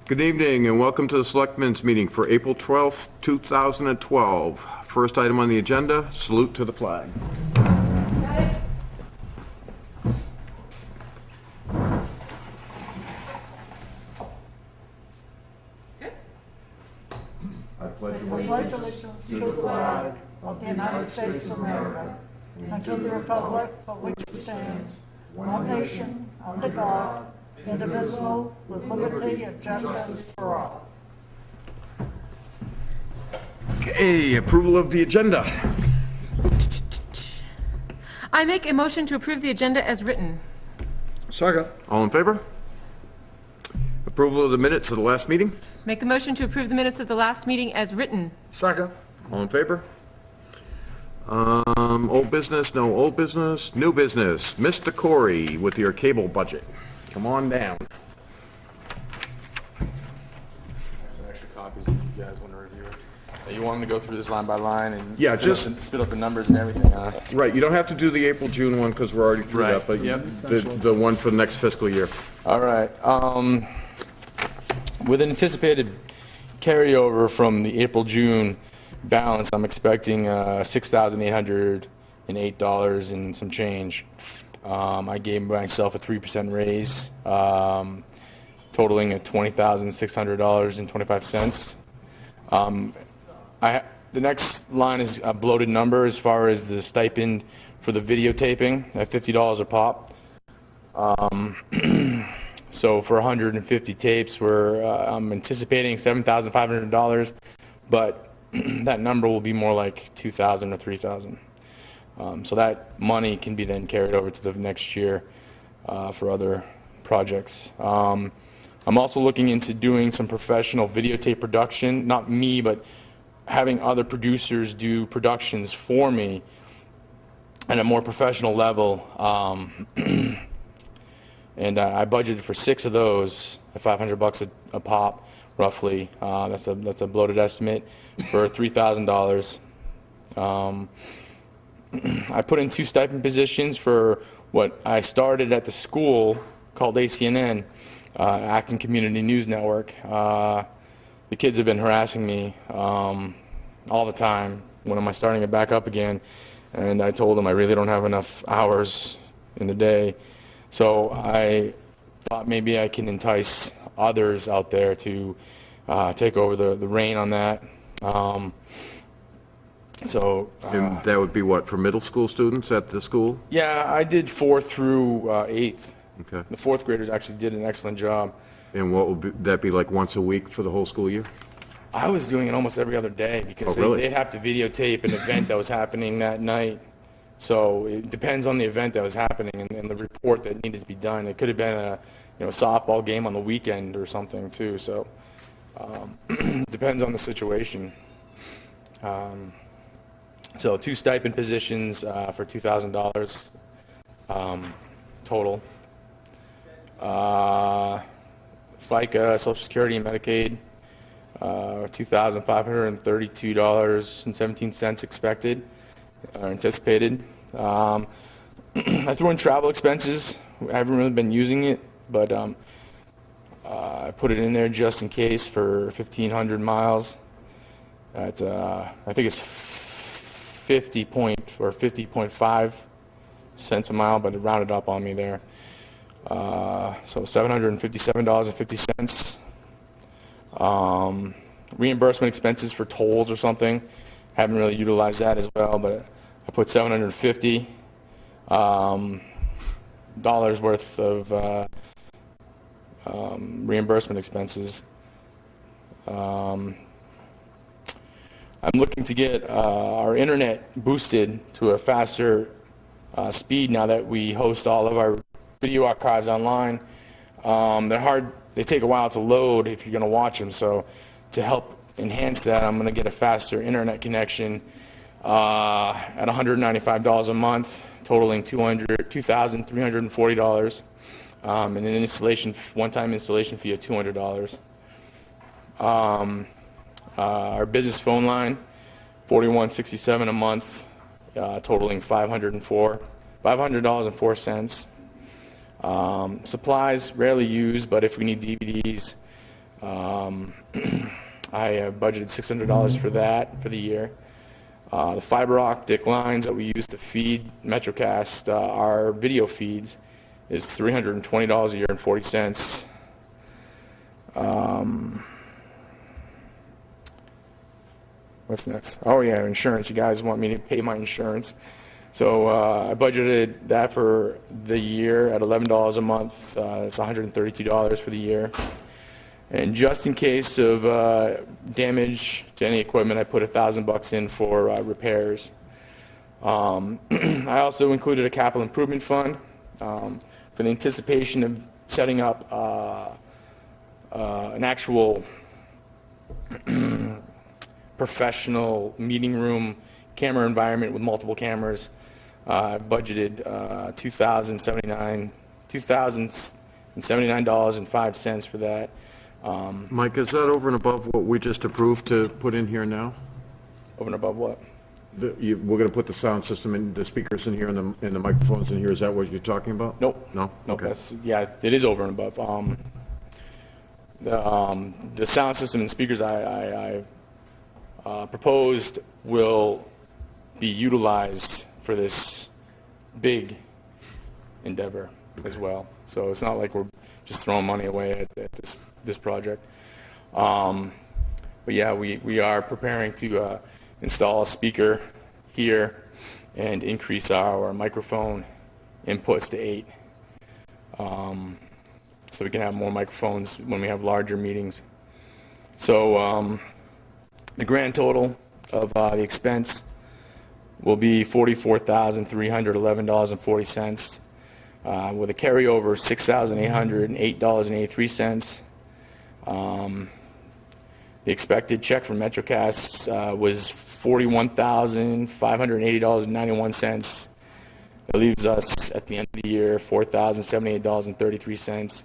Good evening and welcome to the Selectmen's meeting for April 12th, 2012. First item on the agenda, salute to the flag. I pledge allegiance to the flag of the United States of America and to the republic for which it stands, one nation, under God, indivisible, with liberty and justice for all. Okay, approval of the agenda. I make a motion to approve the agenda as written. Second. All in favor? Approval of the minutes of the last meeting? Make a motion to approve the minutes of the last meeting as written. Second. All in favor? Old business, no old business, new business. Mr. Corey with your cable budget. Come on down. Some extra copies if you guys want to review it. You want me to go through this line by line and Yeah, spit up the numbers and everything? Right, you don't have to do the April, June one because we're already through Right, that, but yep. the one for the next fiscal year. All right. With an anticipated carryover from the April-June balance, I'm expecting $6,808 and some change. I gave myself a 3% raise, totaling at $20,600.25. The next line is a bloated number as far as the stipend for the videotaping at $50 a pop. So for 150 tapes, I'm anticipating $7,500, but that number will be more like $2,000 or $3,000. So that money can be then carried over to the next year for other projects. I'm also looking into doing some professional videotape production, not me, but having other producers do productions for me at a more professional level. And I budgeted for 6 of those at $500 a pop, roughly. That's a bloated estimate for $3,000. I put in 2 stipend positions for what I started at the school called ACNN, Acton Community News Network. The kids have been harassing me all the time. When am I starting it back up again? And I told them I really don't have enough hours in the day. So I thought maybe I can entice others out there to take over the reign on that. And that would be what, for middle school students at the school? Yeah, I did 4th through 8th. Okay. The 4th graders actually did an excellent job. And what would that be, like once a week for the whole school year? I was doing it almost every other day because they'd have to videotape an event that was happening that night. So it depends on the event that was happening and the report that needed to be done. It could have been a softball game on the weekend or something too. So depends on the situation. So 2 stipend positions for $2,000 total. FICA, Social Security, and Medicaid, $2,532.17 expected or anticipated. I threw in travel expenses. I haven't really been using it, but I put it in there just in case for 1,500 miles. I think it's 50.5 cents a mile, but it rounded up on me there. So $757.50. Reimbursement expenses for tolls or something. Haven't really utilized that as well, but I put $750 worth of reimbursement expenses. I'm looking to get our internet boosted to a faster speed now that we host all of our video archives online. They're hard, they take a while to load if you're going to watch them, so to help enhance that, I'm going to get a faster internet connection at $195 a month, totaling $2,340, and an installation, one-time installation fee of $200. Our business phone line, $41.67 a month, totaling $500.04. Supplies, rarely used, but if we need DVDs, I budgeted $600 for that for the year. The fiber optic lines that we use to feed MetroCast our video feeds is $320 a year and 40 cents. What's next? Oh yeah, insurance. You guys want me to pay my insurance. So I budgeted that for the year at $11 a month. It's $132 for the year. And just in case of damage to any equipment, I put $1,000 in for repairs. I also included a capital improvement fund for the anticipation of setting up an actual professional meeting room camera environment with multiple cameras. I budgeted $2,079.05 for that. Mike, is that over and above what we just approved to put in here now? Over and above what? We're going to put the sound system and the speakers in here and the microphones in here. Is that what you're talking about? Nope. No? Nope, Okay. yeah, it is over and above. The sound system and speakers I proposed will be utilized for this big endeavor as well. So it's not like we're just throwing money away at this project. But yeah, we are preparing to install a speaker here and increase our microphone inputs to 8. So we can have more microphones when we have larger meetings. So the grand total of the expense will be $44,311.40, with a carryover of $6,808.83. The expected check from MetroCast was $41,580.91. It leaves us at the end of the year $4,078.33,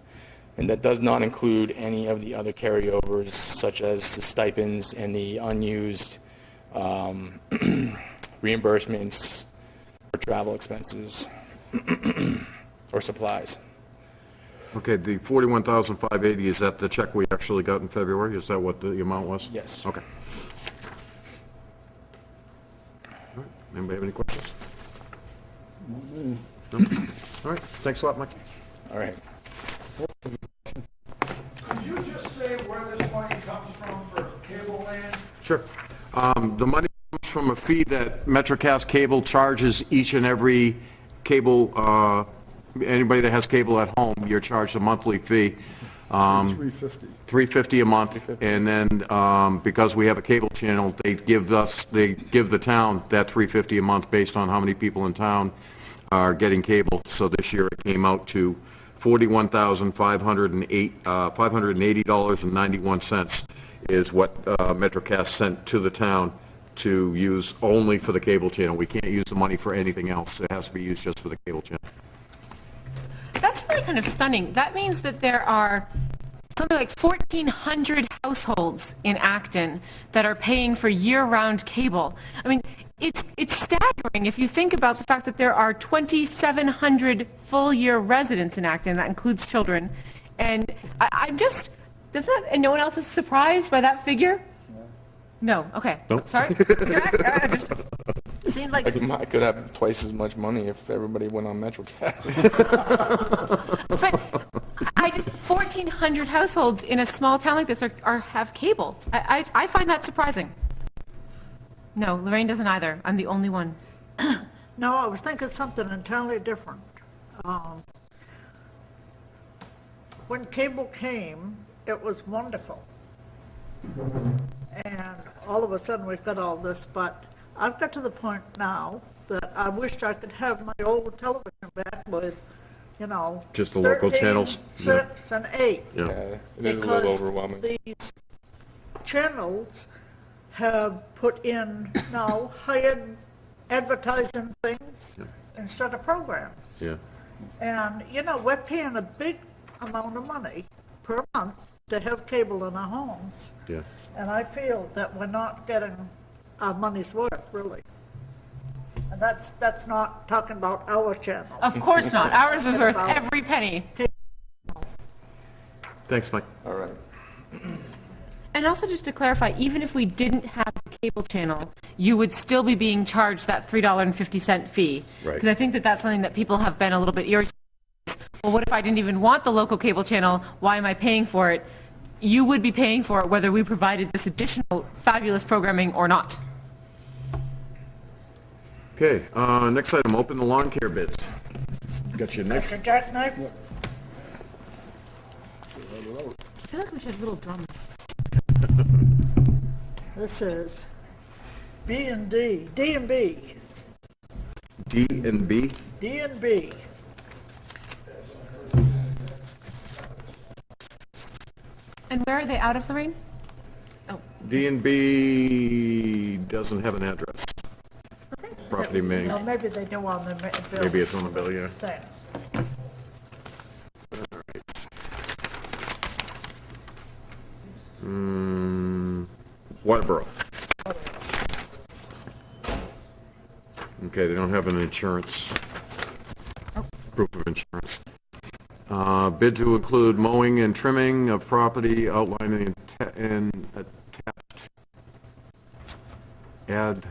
and that does not include any of the other carryovers, such as the stipends and the unused reimbursements for travel expenses or supplies. Okay, the $41,580, is that the check we actually got in February? Is that what the amount was? Yes. Okay. All right. Anybody have any questions? No? All right, thanks a lot, Mike. All right. Could you just say where this money comes from for cable land? Sure. The money comes from a fee that MetroCast Cable charges each and every cable, anybody that has cable at home, you're charged a monthly fee. $350 a month, and then because we have a cable channel, they give the town that $350 a month based on how many people in town are getting cable. So this year it came out to $41,580.91 is what MetroCast sent to the town to use only for the cable channel. We can't use the money for anything else. It has to be used just for the cable channel. That's really kind of stunning. That means that there are something like 1,400 households in Acton that are paying for year-round cable. I mean, it's staggering if you think about the fact that there are 2,700 full-year residents in Acton. That includes children. And I'm just, and no one else is surprised by that figure? No. Okay. Nope. Sorry? It seemed like... I could have twice as much money if everybody went on MetroCast. But 1,400 households in a small town like this have cable. I find that surprising. No, Lorraine doesn't either. I'm the only one. No, I was thinking something entirely different. When cable came, it was wonderful. And all of a sudden we've got all this, but I've got to the point now that I wish I could have my old television back with, Just the local 13, channels? 6, and 8. Yeah. It is a little overwhelming. These channels have put in now hired advertising things instead of programs. Yeah. And, we're paying a big amount of money per month to have cable in our homes. Yeah. And I feel that we're not getting our money's worth, really. And that's not talking about our channel. Of course not. Ours is worth every penny. Thanks, Mike. All right. And also just to clarify, even if we didn't have the cable channel, you would still be being charged that $3.50 fee. Right. Because I think that that's something that people have been a little bit irritated. Well, what if I didn't even want the local cable channel? Why am I paying for it? You would be paying for it whether we provided this additional fabulous programming or not. Okay, next item, open the lawn care bids. Got your next, The jackknife? I feel like we should have little drums. This is B and D, D and B, D and B. D and B. And where are they out of the rain? Oh, D and B doesn't have an address. Property may, Or maybe they do on the bill. maybe it's on the bill, yeah. Thing. Waterboro. Okay, they don't have an insurance, proof of insurance. Bid to include mowing and trimming of property outlining and attached. Add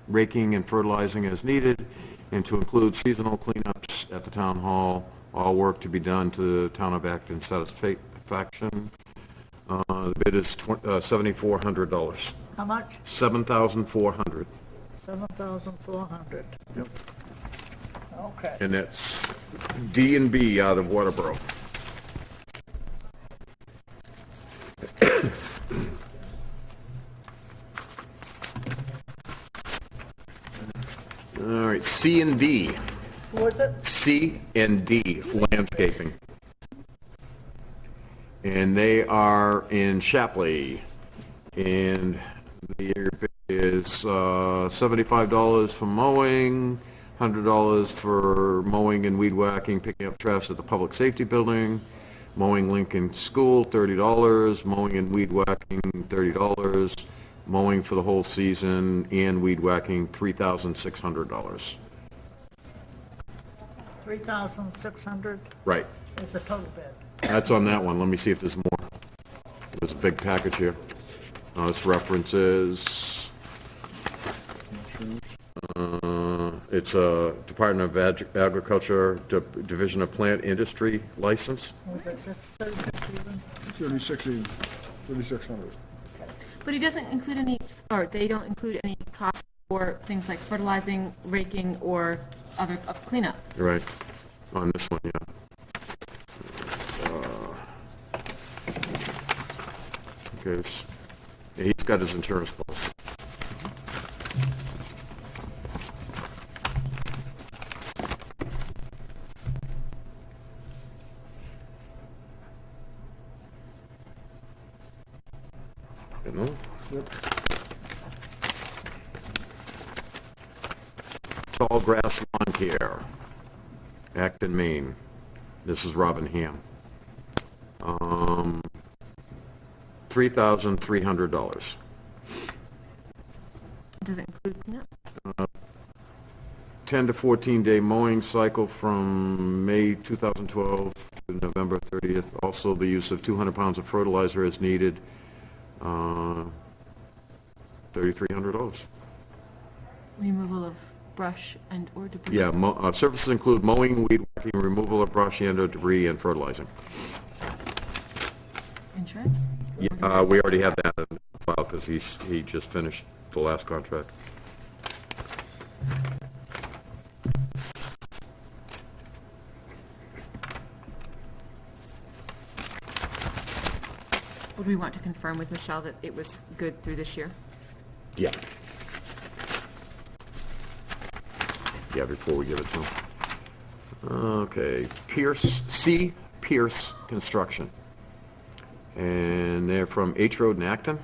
raking and fertilizing as needed, and to include seasonal cleanups at the town hall. All work to be done to the town of Acton satisfaction. The bid is $7,400. How much? $7,400. 7,400. Yep. Okay. And that's D and B out of Waterboro. All right, C and D. Who is it? C and D Landscaping. And they are in Shapley. And the bid is $75 for mowing, $100 for mowing and weed whacking, picking up trash at the public safety building, mowing Lincoln School, $30, mowing and weed whacking, $30, mowing for the whole season and weed whacking, $3,600. 3,600 Right. is the total bid. That's on that one. Let me see if there's more. There's a big package here. This references, it's a Department of Agriculture, Division of Plant Industry license. Was it just 36 even? 3,600. but it doesn't include any, or they don't include any cost for things like fertilizing, raking, or other of cleanup. Right. On this one, yeah. Okay. Yeah, he's got his insurance policy. You know? Tall grass lawn care, Acton, Maine. This is Robin Ham. $3,300. Does it include cleanup? 10 to 14 day mowing cycle from May 2012 to November 30th. Also the use of 200 pounds of fertilizer as needed. $3,300. Removal of brush and or debris? Yeah, services include mowing, weed whacking, removal of brush and or debris, and fertilizing. Insurance? Yeah, we already have that in the file because he just finished the last contract. Would we want to confirm with Michelle that it was good through this year? Yeah. Yeah, before we give it to him. Okay, Pierce Construction. And they're from H Road in Acton.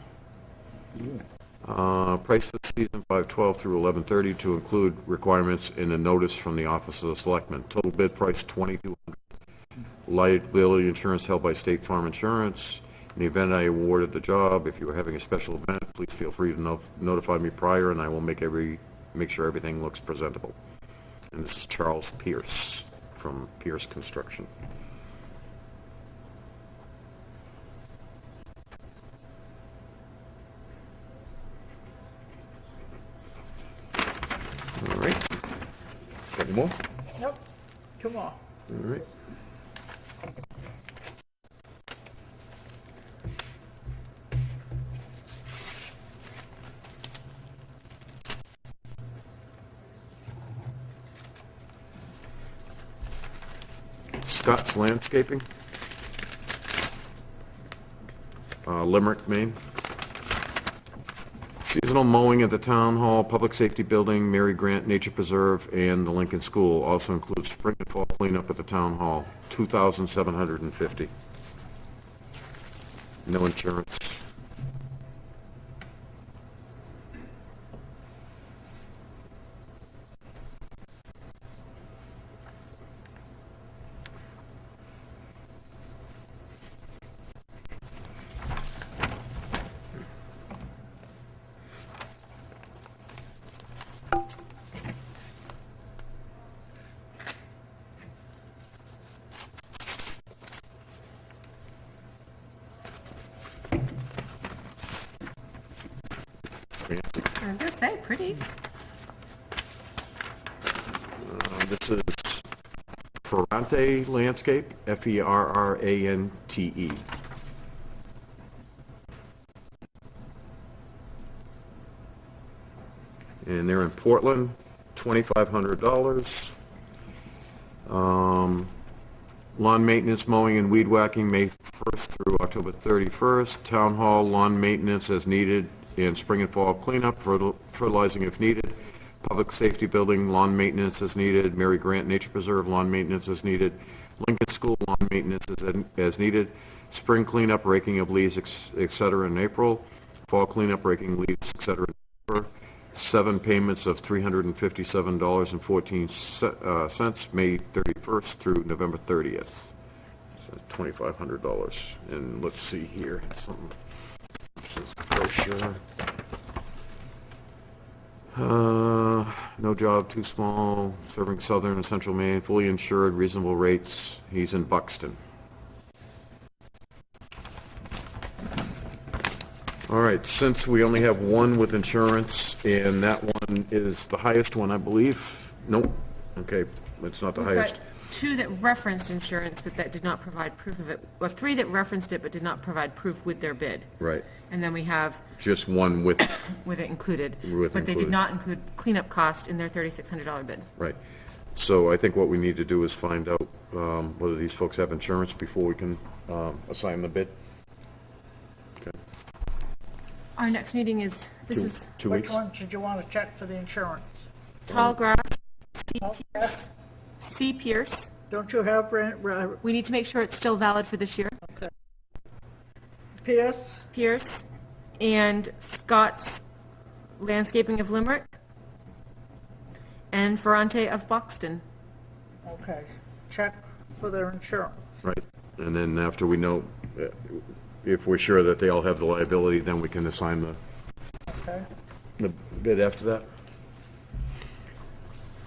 Price for the season 5/12 through 11/30 to include requirements in a notice from the Office of the Selectmen. Total bid price $2,200. Liability insurance held by State Farm Insurance. In the event I awarded the job, if you are having a special event, please feel free to notify me prior, and I will make sure everything looks presentable. And this is Charles Pierce from Pierce Construction. more? Yep, come on. All right. Scott's Landscaping, Limerick, Maine. Seasonal mowing at the Town Hall, Public Safety Building, Mary Grant Nature Preserve, and the Lincoln School. Also includes spring and fall cleanup at the Town Hall, $2,750. No insurance. I was gonna say, pretty. This is Ferrante Landscape, Ferrante. And they're in Portland, $2,500. Lawn maintenance, mowing, and weed whacking, May 1st through October 31st. Town Hall, lawn maintenance as needed, and spring and fall cleanup, fertilizing if needed. Public Safety Building, lawn maintenance as needed. Mary Grant Nature Preserve, lawn maintenance as needed. Lincoln School, lawn maintenance as needed. Spring cleanup, raking of leaves, et cetera, in April. Fall cleanup, raking leaves, et cetera, in December. 7 payments of $357.14, May 31st through November 30th. So $2,500. And let's see here, something. This is brochure. No job too small, serving southern and central Maine, fully insured, reasonable rates. He's in Buxton. All right, since we only have one with insurance, and that one is the highest one, I believe. Nope. Okay, it's not the We've highest. got 2 that referenced insurance, but that did not provide proof of it. Well, 3 that referenced it, but did not provide proof with their bid. Right. And then we have Just one with, with it included. With But they included. did not include cleanup cost in their $3,600 bid. right. So I think what we need to do is find out whether these folks have insurance before we can assign the bid. Okay. Our next meeting is, this is 2 Which weeks? one should you want to check for the insurance? Tallgrass, Oh, yes, C. Pierce. don't you have We need to make sure it's still valid for this year. Pierce? Pierce and Scott's Landscaping of Limerick and Ferrante of Buxton. Okay, check for their insurance. Right. And then after we know, if we're sure that they all have the liability, then we can assign Okay, the bid after that.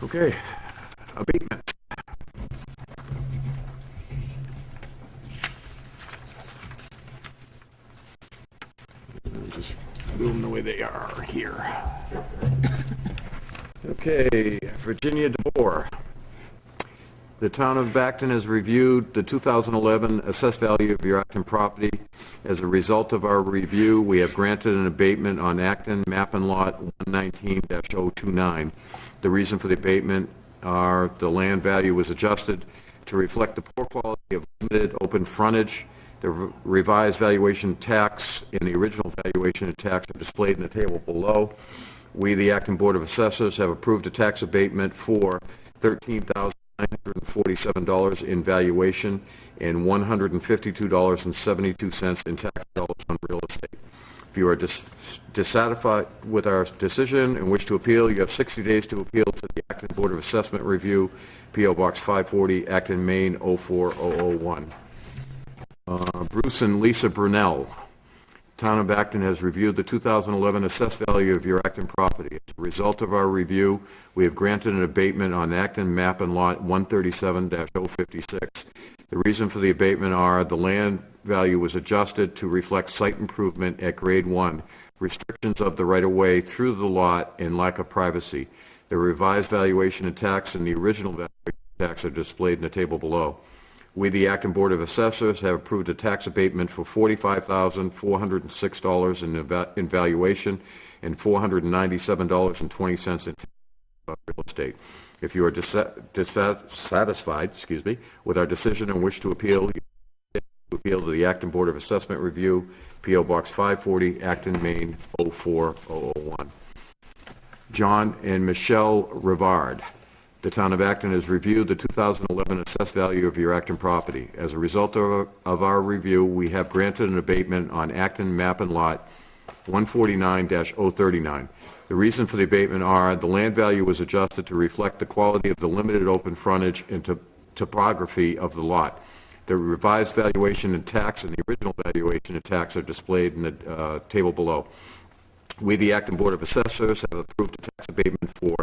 Okay. Abatement. Just move them the way they are here. Okay, Virginia DeBoer. The town of Acton has reviewed the 2011 assessed value of your Acton property. As a result of our review, we have granted an abatement on Acton map and lot 119-029. The reason for the abatement are the land value was adjusted to reflect the poor quality of limited open frontage. The revised valuation tax and the original valuation of tax are displayed in the table below. We, the Acton Board of Assessors, have approved a tax abatement for $13,947 in valuation and $152.72 in tax dollars on real estate. If you are dissatisfied with our decision and wish to appeal, you have 60 days to appeal to the Acton Board of Assessment Review, P.O. Box 540, Acton, Maine, 04001. Bruce and Lisa Brunel. Town of Acton has reviewed the 2011 assessed value of your Acton property. As a result of our review, we have granted an abatement on Acton map and lot 137-056. The reason for the abatement are the land value was adjusted to reflect site improvement at grade 1, restrictions of the right-of-way through the lot, and lack of privacy. The revised valuation and tax and the original valuation and tax are displayed in the table below. We, the Acton Board of Assessors, have approved a tax abatement for $45,406 in valuation and $497.20 in real estate. If you are dissatisfied, with our decision and wish to appeal, you can appeal to the Acton Board of Assessment Review, P.O. Box 540, Acton, Maine, 04001. John and Michelle Rivard. The Town of Acton has reviewed the 2011 assessed value of your Acton property. As a result of our review, we have granted an abatement on Acton Map and Lot 149-039. The reason for the abatement are the land value was adjusted to reflect the quality of the limited open frontage and topography of the lot. The revised valuation and tax and the original valuation and tax are displayed in the table below. We, the Acton Board of Assessors, have approved a tax abatement for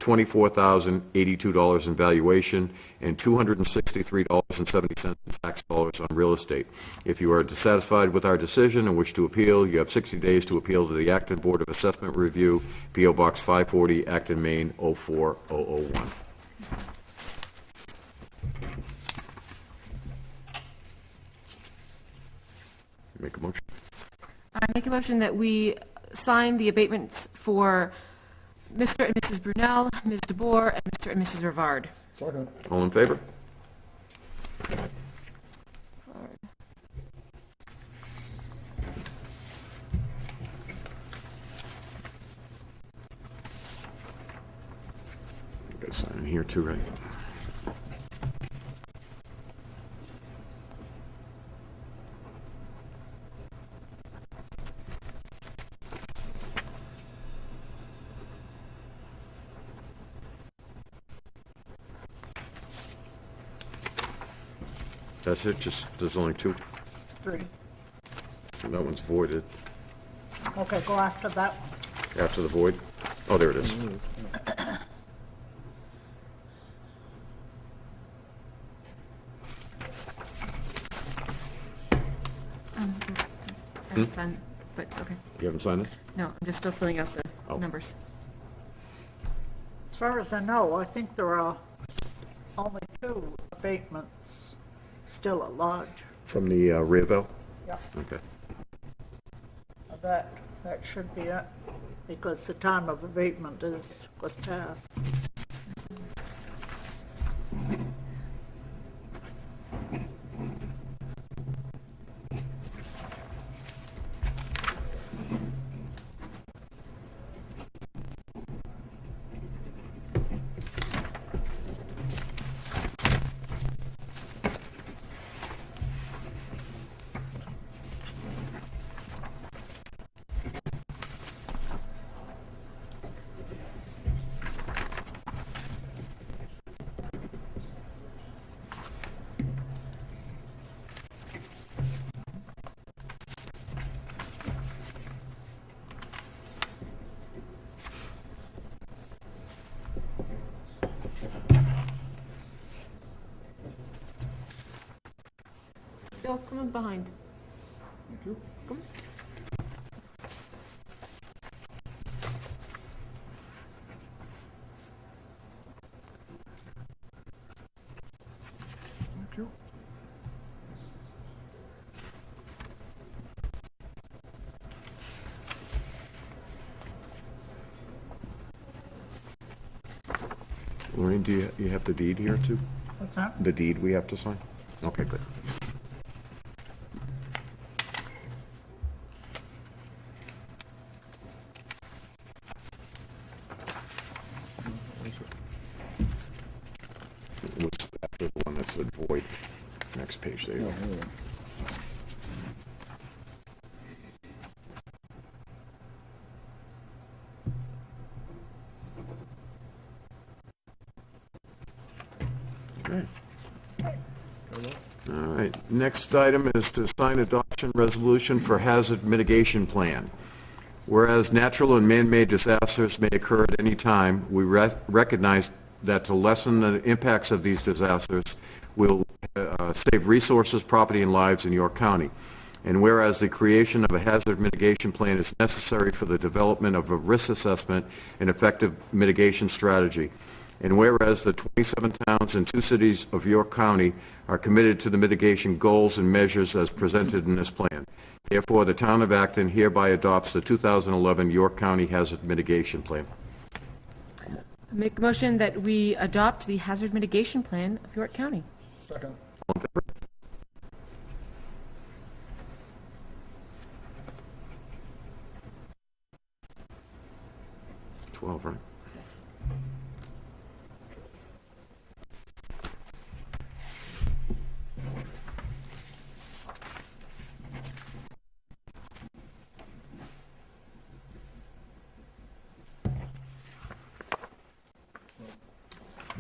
$24,082 in valuation and $263.70 in tax dollars on real estate. If you are dissatisfied with our decision and wish to appeal, you have 60 days to appeal to the Acton Board of Assessment Review, P.O. Box 540, Acton, Maine, 04001. Make a motion. I make a motion that we sign the abatements for Mr. and Mrs. Brunel, Ms. DeBoer, and Mr. and Mrs. Rivard. Second. All in favor? You got to sign in here too, right? That's it, just, there's only two, 3. and that one's voided. Okay, go after that one. After the void? Oh, there it is. That's done, but, okay. You haven't signed it? No, I'm just still filling out the Oh. numbers. As far as I know, I think there are only 2 abatements still at large. From the rear valve? Yeah, Okay. that should be it, because the time of abatement was passed. Bill, come in behind. Come. Thank you. Lorraine, do you have the deed here too? What's that? The deed we have to sign? Okay, good. It was after the one that said void. Next page, there you go. Okay. All right, next item is to sign adoption resolution for hazard mitigation plan. Whereas natural and man-made disasters may occur at any time, we recognize that to lessen the impacts of these disasters will save resources, property, and lives in York County. And whereas the creation of a hazard mitigation plan is necessary for the development of a risk assessment and effective mitigation strategy. And whereas the 27 towns and 2 cities of York County are committed to the mitigation goals and measures as presented in this plan. Therefore, the town of Acton hereby adopts the 2011 York County Hazard Mitigation Plan. Make a motion that we adopt the hazard mitigation plan of York County. Second. All in favor? Twelve, right?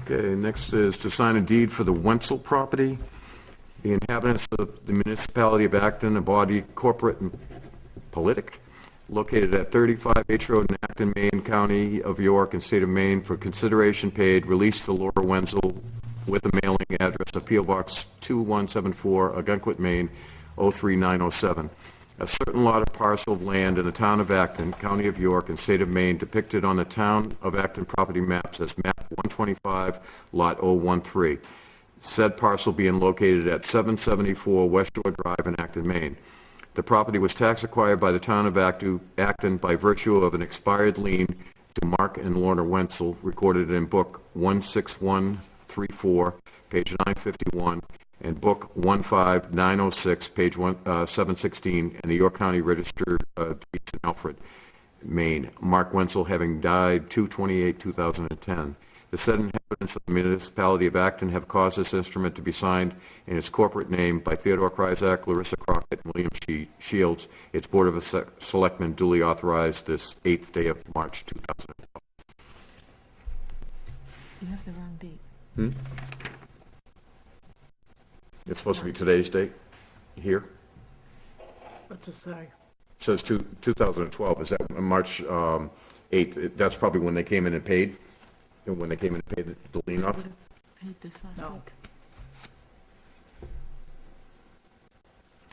Okay, next is to sign a deed for the Wenzel property. The inhabitants of the municipality of Acton, a body corporate and politic, located at 35 H Road in Acton, Maine, County of York, and State of Maine, for consideration paid, release to Laura Wenzel with a mailing address of P.O. Box 2174, Algonquin, Maine, 03907. A certain lot of parcel of land in the town of Acton, County of York, and State of Maine, depicted on the town of Acton property maps as map 125, lot 013. Said parcel being located at 774 West Shore Drive in Acton, Maine. The property was tax acquired by the town of Acton by virtue of an expired lien to Mark and Lorna Wenzel, recorded in Book 16134, page 951, and Book 15906, page 716, and the York County Register deeds in Alfred, Maine. Mark Wenzel having died 2/28/2010. The said inhabitants of the municipality of Acton have caused this instrument to be signed in its corporate name by Theodore Kryzak, Larissa Crockett, and William Shields. Its Board of Selectmen duly authorized this 8th day of March 2012. You have the wrong date. It's supposed to be today's date here. What's it say? It says 2012. Is that March 8th? That's probably when they came in and paid. When they came in and paid the lien off. Paid this last No. week.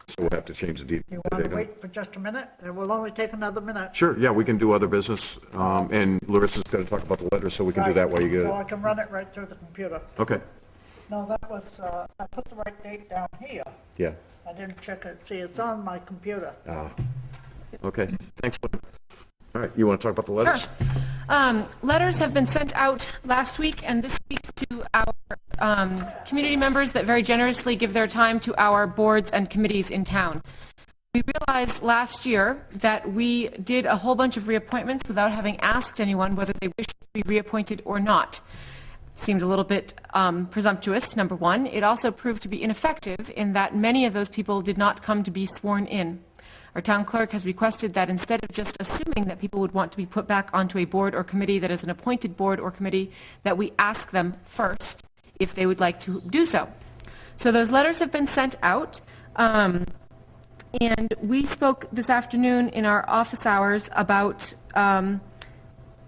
So we'll have to change the deed. You want to wait for just a minute? It will only take another minute. Sure, yeah, we can do other business. And Larissa's going to talk about the letter, so we can do that while you get So I it. can run it right through the computer. Okay, No, that was, I put the right date down here. yeah. I didn't check it. See, it's on my computer. Okay, thanks, Lynn. All right, you want to talk about the letters? Letters have been sent out last week and this week to our community members that very generously give their time to our boards and committees in town. We realized last year that we did a whole bunch of reappointments without having asked anyone whether they wished to be reappointed or not. Seemed a little bit presumptuous, number one. It also proved to be ineffective in that many of those people did not come to be sworn in. Our town clerk has requested that instead of just assuming that people would want to be put back onto a board or committee that is an appointed board or committee, that we ask them first if they would like to do so. So those letters have been sent out. And we spoke this afternoon in our office hours about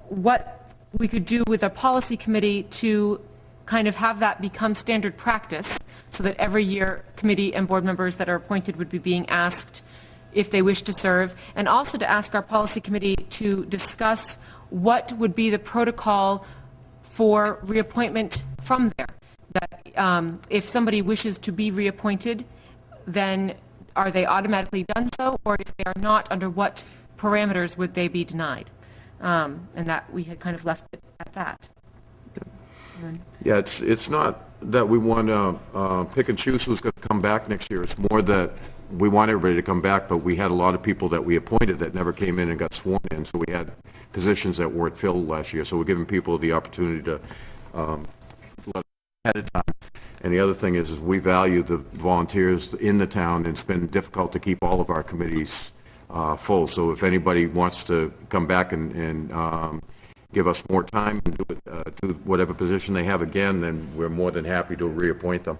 what we could do with a policy committee to kind of have that become standard practice so that every year committee and board members that are appointed would be being asked if they wish to serve, and also to ask our policy committee to discuss what would be the protocol for reappointment from there. That if somebody wishes to be reappointed, then are they automatically done so, or if they are not, under what parameters would they be denied? And that we had kind of left it at that. Yeah, it's not that we want to pick and choose who's going to come back next year. It's more that we want everybody to come back, but we had a lot of people that we appointed that never came in and got sworn in, so we had positions that weren't filled last year. So we're giving people the opportunity to let ahead of time. And the other thing is we value the volunteers in the town, and it's been difficult to keep all of our committees full. So if anybody wants to come back and give us more time and do whatever position they have again, then we're more than happy to reappoint them.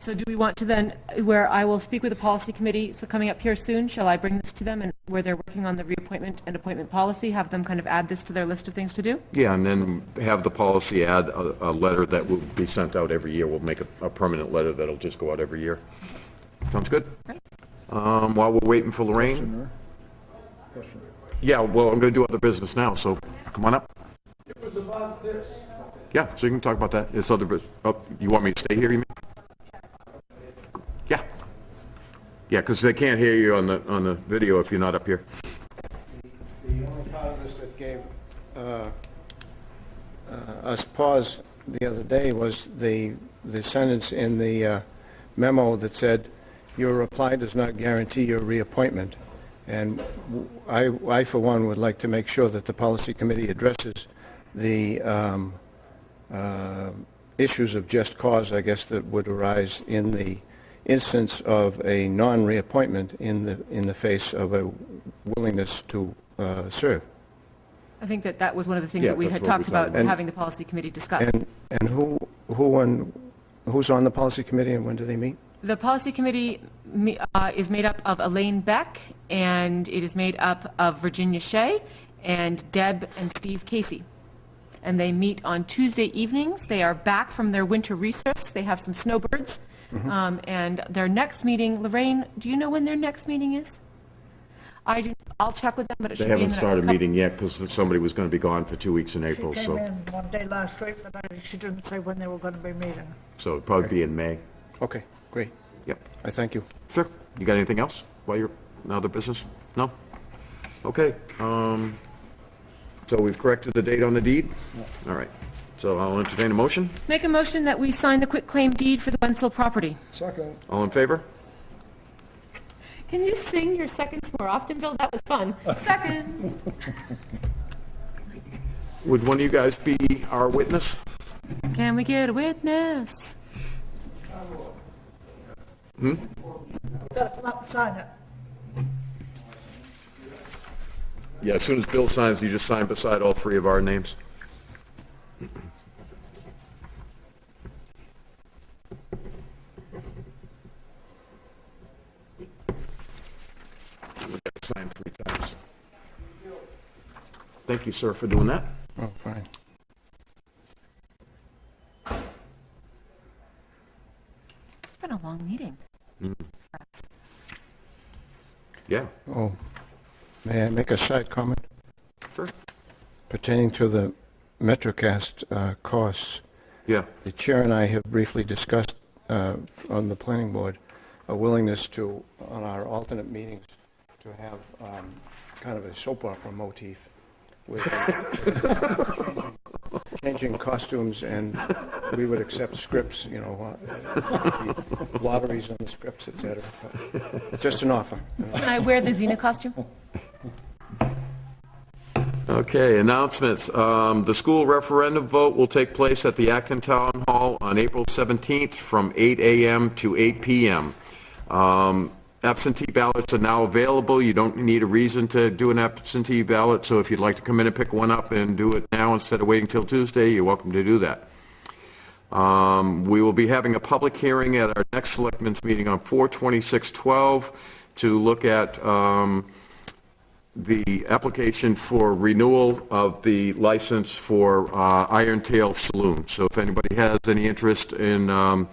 So do we want to then, where I will speak with the policy committee, so coming up here soon, shall I bring this to them, and where they're working on the reappointment and appointment policy, have them kind of add this to their list of things to do? Yeah, and then have the policy add a letter that will be sent out every year. We'll make a permanent letter that'll just go out every year. Sounds good? Great. While we're waiting for Lorraine. Yeah, well, I'm going to do other business now, so come on up. It was about this. Yeah, so you can talk about that. It's other business. Oh, you want me to stay here, you mean? Yeah. Yeah, because they can't hear you on the video if you're not up here. The only part of this that gave us pause the other day was the sentence in the memo that said, "Your reply does not guarantee your reappointment." And I, for one, would like to make sure that the policy committee addresses the issues of just cause, I guess, that would arise in the instance of a non-reappointment in the face of a willingness to serve. I think that was one of the things Yeah, that we that's had what we talked about talked about. having the policy committee discuss. And who's on the policy committee and when do they meet? The policy committee is made up of Elaine Beck, and it is made up of Virginia Shea and Deb and Steve Casey. And they meet on Tuesday evenings. They are back from their winter recess. They have some snowbirds. And their next meeting, Lorraine, do you know when their next meeting is? I'll check with them, but it should They be in haven't the next started couple- meeting yet because somebody was going to be gone for 2 weeks in April, She came so in one day last week, but she didn't say when they were going to be meeting. it'll probably be in May. Okay, great. Yep. I thank you. Sure. You got anything else while you're in other business? No? Okay. So we've corrected the date on the deed? All right. So I'll entertain a motion. Make a motion that we sign the quitclaim deed for the Wenzel property. Second. All in favor? Can you sing your seconds more often, Bill? That was fun. Second. Would one of you guys be our witness? Can we get a witness? You've got to come up and sign it. Yeah, as soon as Bill signs, you just sign beside all three of our names. We got to sign 3 times. Thank you, sir, for doing that. Oh, fine. It's been a long meeting. Yeah, Oh, may I make a side comment sure. pertaining to the MetroCast costs? Yeah, The chair and I have briefly discussed on the planning board a willingness to, on our alternate meetings, to have kind of a soap opera motif with changing costumes, and we would accept scripts, lotteries on the scripts, et cetera. But it's just an offer. Can I wear the Xena costume? okay, announcements. The school referendum vote will take place at the Acton Town Hall on April 17th from 8 a.m. to 8 p.m. Absentee ballots are now available. You don't need a reason to do an absentee ballot, so if you'd like to come in and pick one up and do it now instead of waiting till Tuesday, you're welcome to do that. We will be having a public hearing at our next Selectmen's meeting on 4/26/12 to look at the application for renewal of the license for Iron Tail Saloon. So if anybody has any interest in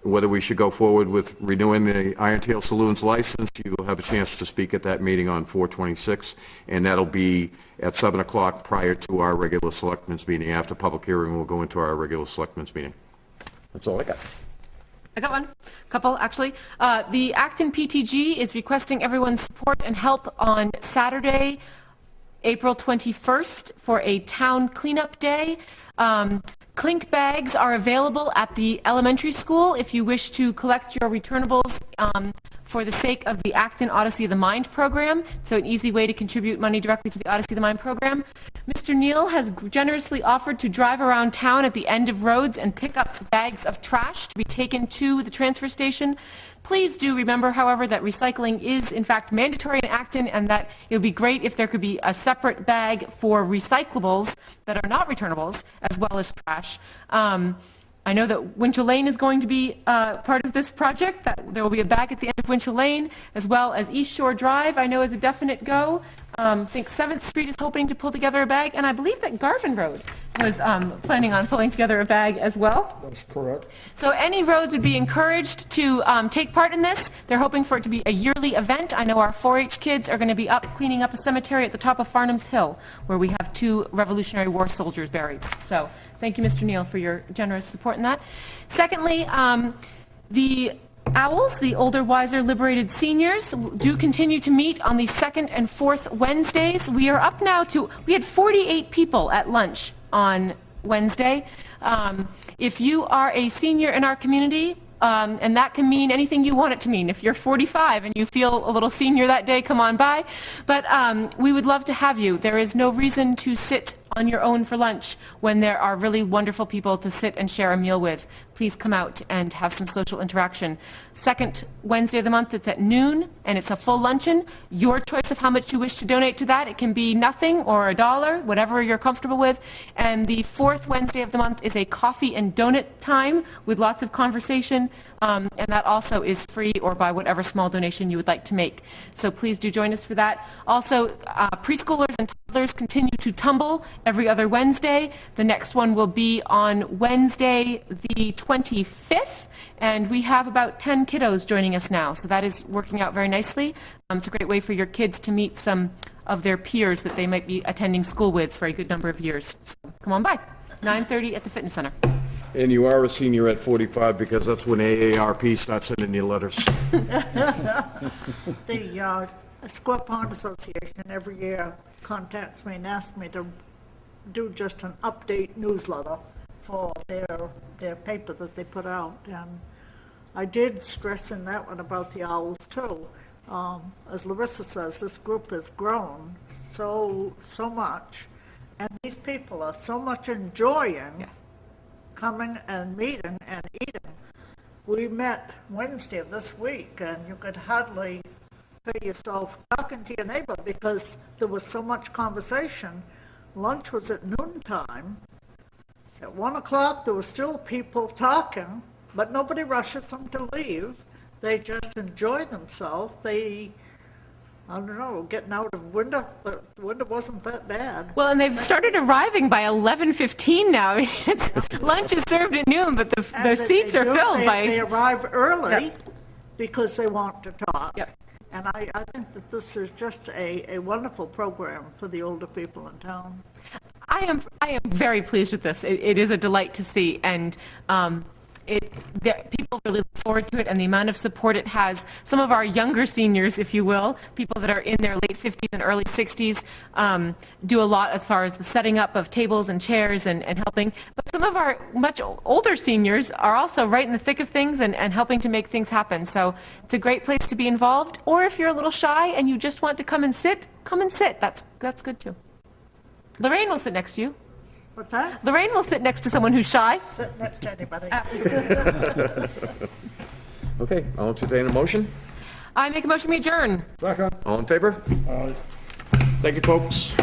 whether we should go forward with renewing the Iron Tail Saloon's license, you will have a chance to speak at that meeting on 4/26, and that'll be at 7 o'clock prior to our regular Selectmen's meeting. After public hearing, we'll go into our regular Selectmen's meeting. That's all I got. I got one. Couple, actually. The Acton PTG is requesting everyone's support and help on Saturday, April 21st, for a town cleanup day. Clink bags are available at the elementary school if you wish to collect your returnables for the sake of the Acton Odyssey of the Mind program. So an easy way to contribute money directly to the Odyssey of the Mind program. Mr. Neal has generously offered to drive around town at the end of roads and pick up bags of trash to be taken to the transfer station. Please do remember, however, that recycling is in fact mandatory in Acton, and that it would be great if there could be a separate bag for recyclables that are not returnables, as well as trash. I know that Winchell Lane is going to be part of this project. That there will be a bag at the end of Winchell Lane, as well as East Shore Drive, I know is a definite go. I think 7th Street is hoping to pull together a bag, and I believe that Garvin Road was planning on pulling together a bag as well. That's correct. So any roads would be encouraged to take part in this. They're hoping for it to be a yearly event. I know our 4-H kids are going to be up cleaning up a cemetery at the top of Farnham's Hill, where we have 2 Revolutionary War soldiers buried. So thank you, Mr. Neal, for your generous support in that. Secondly, the Owls, the older, wiser, liberated seniors, do continue to meet on the 2nd and 4th Wednesdays. We are up now to, we had 48 people at lunch on Wednesday. If you are a senior in our community, and that can mean anything you want it to mean. If you're 45 and you feel a little senior that day, come on by. But we would love to have you. There is no reason to sit on your own for lunch when there are really wonderful people to sit and share a meal with. Please come out and have some social interaction. 2nd Wednesday of the month, it's at noon, and it's a full luncheon. Your choice of how much you wish to donate to that. It can be nothing or $1, whatever you're comfortable with. And the 4th Wednesday of the month is a coffee and donut time with lots of conversation, and that also is free or by whatever small donation you would like to make. So please do join us for that. Also, preschoolers and toddlers continue to tumble every other Wednesday. The next one will be on Wednesday the 25th, and we have about 10 kiddos joining us now, so that is working out very nicely. It's a great way for your kids to meet some of their peers that they might be attending school with for a good number of years. So come on by, 9:30 at the fitness center. And you are a senior at 45 because that's when AARP starts sending you letters. The Square Pond Association every year contacts me and asks me to do just an update newsletter for their paper that they put out. And I did stress in that one about the owls too. As Larissa says, this group has grown so much, and these people are so much enjoying coming and meeting and eating. We met Wednesday of this week, and you could hardly pay yourself talking to your neighbor because there was so much conversation. Lunch was at noontime. At 1 o'clock, there were still people talking, but nobody rushes them to leave. They just enjoy themselves. They, I don't know, getting out of winter, but the winter wasn't that bad. Well, and they've started arriving by 11:15 now. Lunch is served at noon, but the And seats are filled They by... arrive early Yep. because they want to talk. Yep. And I think that this is just a wonderful program for the older people in town. I am very pleased with this. It is a delight to see, and people really look forward to it, and the amount of support it has. Some of our younger seniors, if you will, people that are in their late 50s and early 60s, do a lot as far as the setting up of tables and chairs and helping. But some of our much older seniors are also right in the thick of things and helping to make things happen. So it's a great place to be involved. Or if you're a little shy and you just want to come and sit, come and sit. That's good too. Lorraine will sit next to you. What's that? Lorraine will sit next to someone who's shy. Sit next to anybody. Okay, I'll entertain a motion. I make a motion we adjourn. Second. All in favor? Thank you, folks.